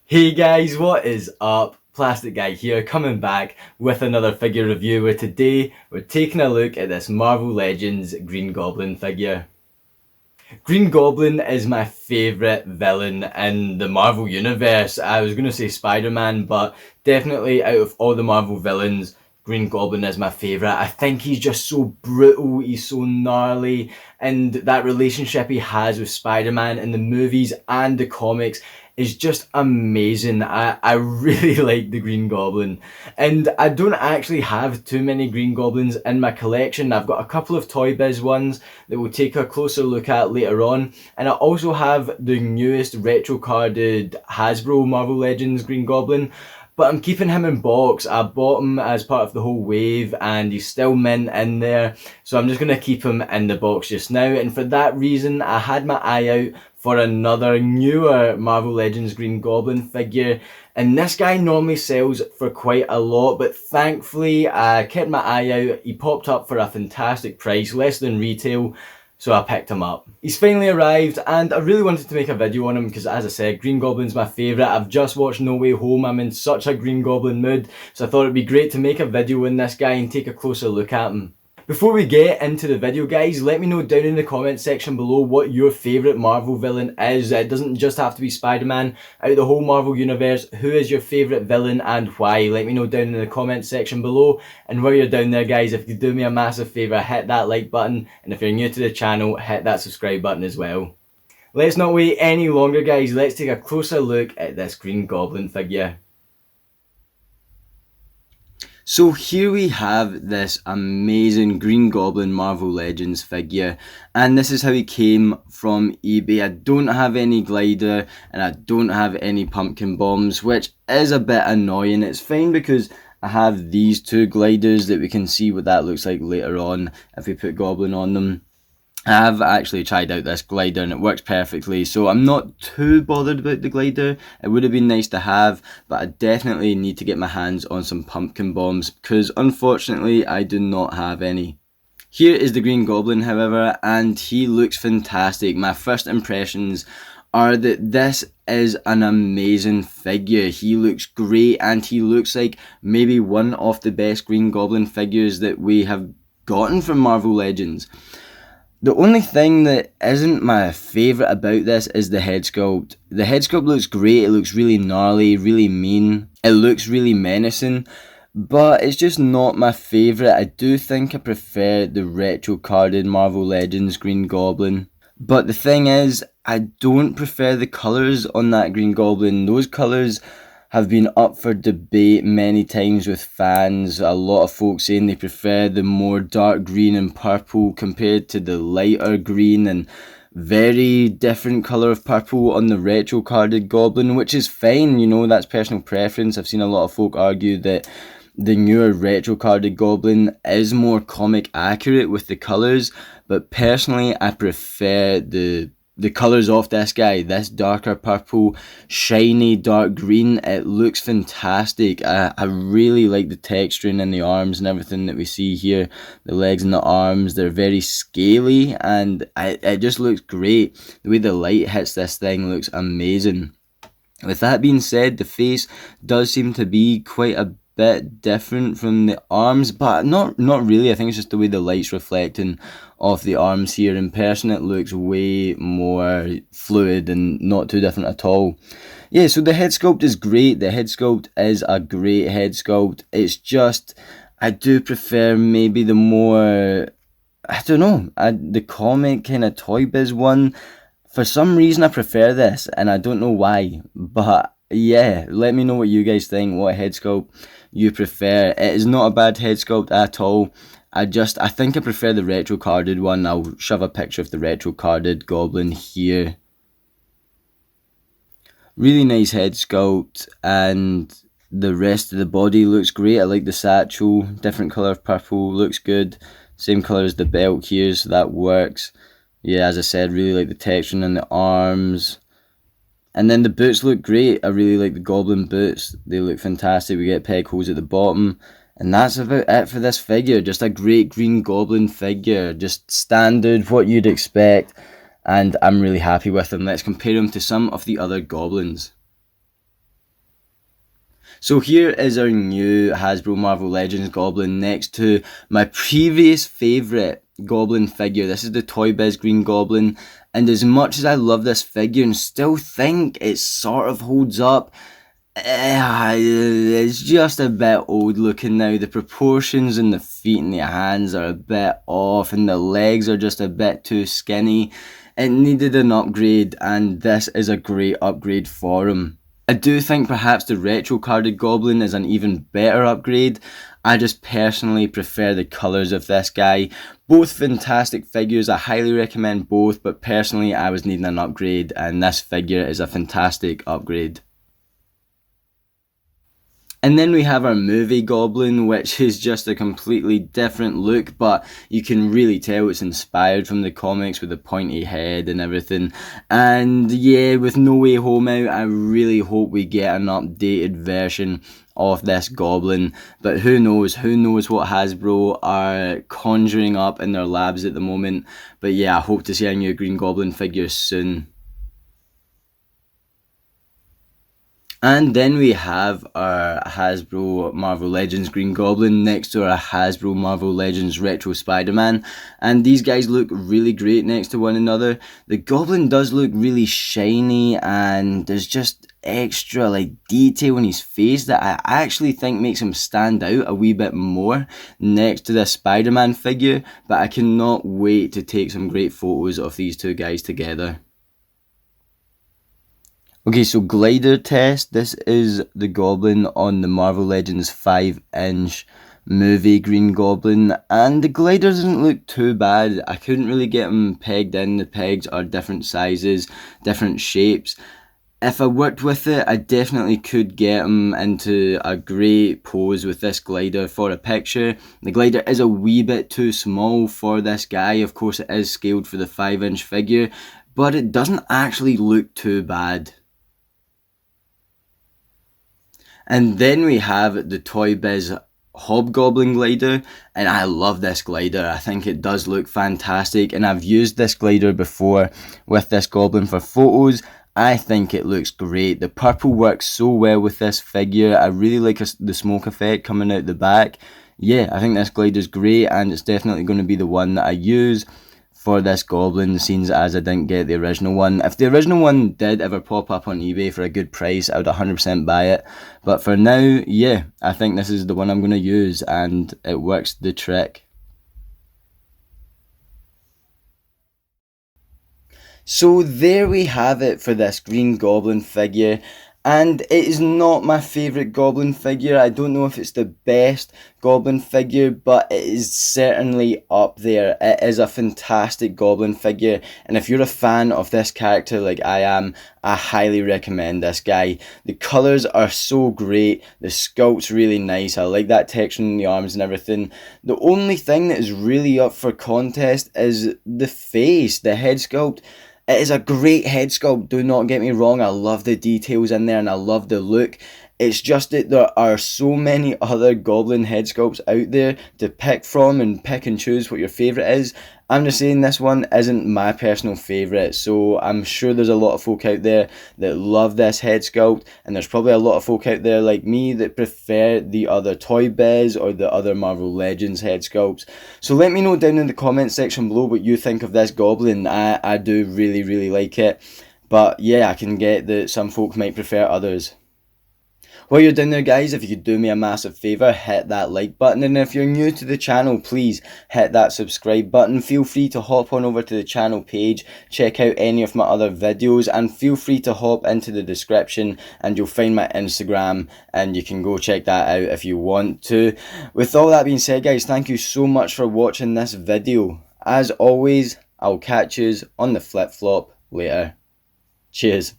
Hey guys, what is up? Plastic Guy here, coming back with another figure review where today we're taking a look at this Marvel Legends Green Goblin figure. Green Goblin is my favourite villain in the Marvel Universe. I was going to say Spider-Man, but definitely out of all the Marvel villains, Green Goblin is my favourite. I think he's just so brutal, he's so gnarly, and that relationship he has with Spider-Man in the movies and the comics is just amazing. I really like the Green Goblin. And I don't actually have too many Green Goblins in my collection. I've got a couple of Toy Biz ones that we'll take a closer look at later on. And I also have the newest retro carded Hasbro Marvel Legends Green Goblin. But I'm keeping him in box. I bought him as part of the whole wave and he's still mint in there. So I'm just going to keep him in the box just now. And for that reason, I had my eye out for another newer Marvel Legends Green Goblin figure. And this guy normally sells for quite a lot, but thankfully I kept my eye out. He popped up for a fantastic price, less than retail. So I picked him up. He's finally arrived and I really wanted to make a video on him because, as I said, Green Goblin's my favourite. I've just watched No Way Home. I'm in such a Green Goblin mood. So I thought it'd be great to make a video on this guy and take a closer look at him. Before we get into the video, guys, let me know down in the comment section below what your favourite Marvel villain is. It doesn't just have to be Spider-Man. Out of the whole Marvel universe, who is your favourite villain and why? Let me know down in the comment section below. And while you're down there, guys, if you do me a massive favour, hit that like button. And if you're new to the channel, hit that subscribe button as well. Let's not wait any longer, guys. Let's take a closer look at this Green Goblin figure. So here we have this amazing Green Goblin Marvel Legends figure, and this is how he came from eBay. I don't have any glider and I don't have any pumpkin bombs, which is a bit annoying. It's fine because I have these two gliders that we can see what that looks like later on if we put Goblin on them. I have actually tried out this glider and it works perfectly, so I'm not too bothered about the glider. It would have been nice to have, but I definitely need to get my hands on some pumpkin bombs because unfortunately I do not have any. Here is the Green Goblin, however, and he looks fantastic. My first impressions are that this is an amazing figure. He looks great and he looks like maybe one of the best Green Goblin figures that we have gotten from Marvel Legends. The only thing that isn't my favourite about this is the head sculpt. The head sculpt looks great, it looks really gnarly, really mean, it looks really menacing, but it's just not my favourite. I do think I prefer the retro carded Marvel Legends Green Goblin. But the thing is, I don't prefer the colours on that Green Goblin. Those colours have been up for debate many times with fans. A lot of folks saying they prefer the more dark green and purple compared to the lighter green and very different colour of purple on the retro carded Goblin, which is fine, you know, that's personal preference. I've seen a lot of folk argue that the newer retro carded Goblin is more comic accurate with the colours, but personally I prefer the colours of this guy, this darker purple, shiny dark green. It looks fantastic. I really like the texturing in the arms and everything that we see here. The legs and the arms, they're very scaly and it just looks great. The way the light hits this thing looks amazing. With that being said, the face does seem to be quite a bit different from the arms, but not really. I think it's just the way the light's reflecting off the arms here. In person it looks way more fluid and not too different at all. Yeah, so the head sculpt is great. The head sculpt is a great head sculpt. It's just, I do prefer maybe the more, I don't know, the comic kind of Toy Biz one. For some reason I prefer this and I don't know why, but yeah, let me know what you guys think, what head sculpt you prefer. It is not a bad head sculpt at all. I think I prefer the retro carded one. I'll shove a picture of the retro carded Goblin here. Really nice head sculpt and the rest of the body looks great. I like the satchel, different colour of purple, looks good. Same colour as the belt here, so that works. Yeah, as I said, really like the texturing in the arms. And then the boots look great. I really like the Goblin boots. They look fantastic. We get peg holes at the bottom. And that's about it for this figure. Just a great Green Goblin figure. Just standard, what you'd expect. And I'm really happy with him. Let's compare him to some of the other Goblins. So here is our new Hasbro Marvel Legends Goblin next to my previous favourite Goblin figure. This is the Toy Biz Green Goblin, and as much as I love this figure and still think it sort of holds up, it's just a bit old looking now. The proportions in the feet and the hands are a bit off, and the legs are just a bit too skinny. It needed an upgrade, and this is a great upgrade for him. I do think perhaps the retro carded Goblin is an even better upgrade. I just personally prefer the colours of this guy. Both fantastic figures, I highly recommend both, but personally I was needing an upgrade, and this figure is a fantastic upgrade. And then we have our movie Goblin, which is just a completely different look, but you can really tell it's inspired from the comics with the pointy head and everything. And yeah, with No Way Home out, I really hope we get an updated version of this Goblin. But who knows what Hasbro are conjuring up in their labs at the moment. But yeah, I hope to see a new Green Goblin figure soon. And then we have our Hasbro Marvel Legends Green Goblin next to our Hasbro Marvel Legends Retro Spider-Man. And these guys look really great next to one another. The Goblin does look really shiny, and there's just extra detail in his face that I actually think makes him stand out a wee bit more next to the Spider-Man figure. But I cannot wait to take some great photos of these two guys together. Okay, so glider test. This is the Goblin on the Marvel Legends 5-inch movie Green Goblin, and the glider doesn't look too bad. I couldn't really get him pegged in. The pegs are different sizes, different shapes. If I worked with it, I definitely could get him into a great pose with this glider for a picture. The glider is a wee bit too small for this guy. Of course, it is scaled for the 5-inch figure, but it doesn't actually look too bad. And then we have the Toy Biz Hobgoblin glider, and I love this glider. I think it does look fantastic, and I've used this glider before with this Goblin for photos. I think it looks great. The purple works so well with this figure. I really like the smoke effect coming out the back. Yeah, I think this glider's great, and it's definitely going to be the one that I use for this Goblin, seeing as I didn't get the original one. If the original one did ever pop up on eBay for a good price, I would 100% buy it. But for now, yeah, I think this is the one I'm going to use, and it works the trick. So there we have it for this Green Goblin figure. And it is not my favourite Goblin figure. I don't know if it's the best Goblin figure, but it is certainly up there. It is a fantastic Goblin figure, and if you're a fan of this character like I am, I highly recommend this guy. The colours are so great, the sculpt's really nice, I like that texture in the arms and everything. The only thing that is really up for contest is the face, the head sculpt. It is a great head sculpt, do not get me wrong, I love the details in there and I love the look. It's just that there are so many other Goblin head sculpts out there to pick from and pick and choose what your favourite is. I'm just saying this one isn't my personal favourite, so I'm sure there's a lot of folk out there that love this head sculpt, and there's probably a lot of folk out there like me that prefer the other Toy Biz or the other Marvel Legends head sculpts. So let me know down in the comment section below what you think of this Goblin. I do really like it, but yeah, I can get that some folk might prefer others. While you're down there, guys, if you could do me a massive favour, hit that like button, and if you're new to the channel, please hit that subscribe button. Feel free to hop on over to the channel page, check out any of my other videos, and feel free to hop into the description and you'll find my Instagram, and you can go check that out if you want to. With all that being said, guys, thank you so much for watching this video. As always, I'll catch yous on the flip-flop later. Cheers.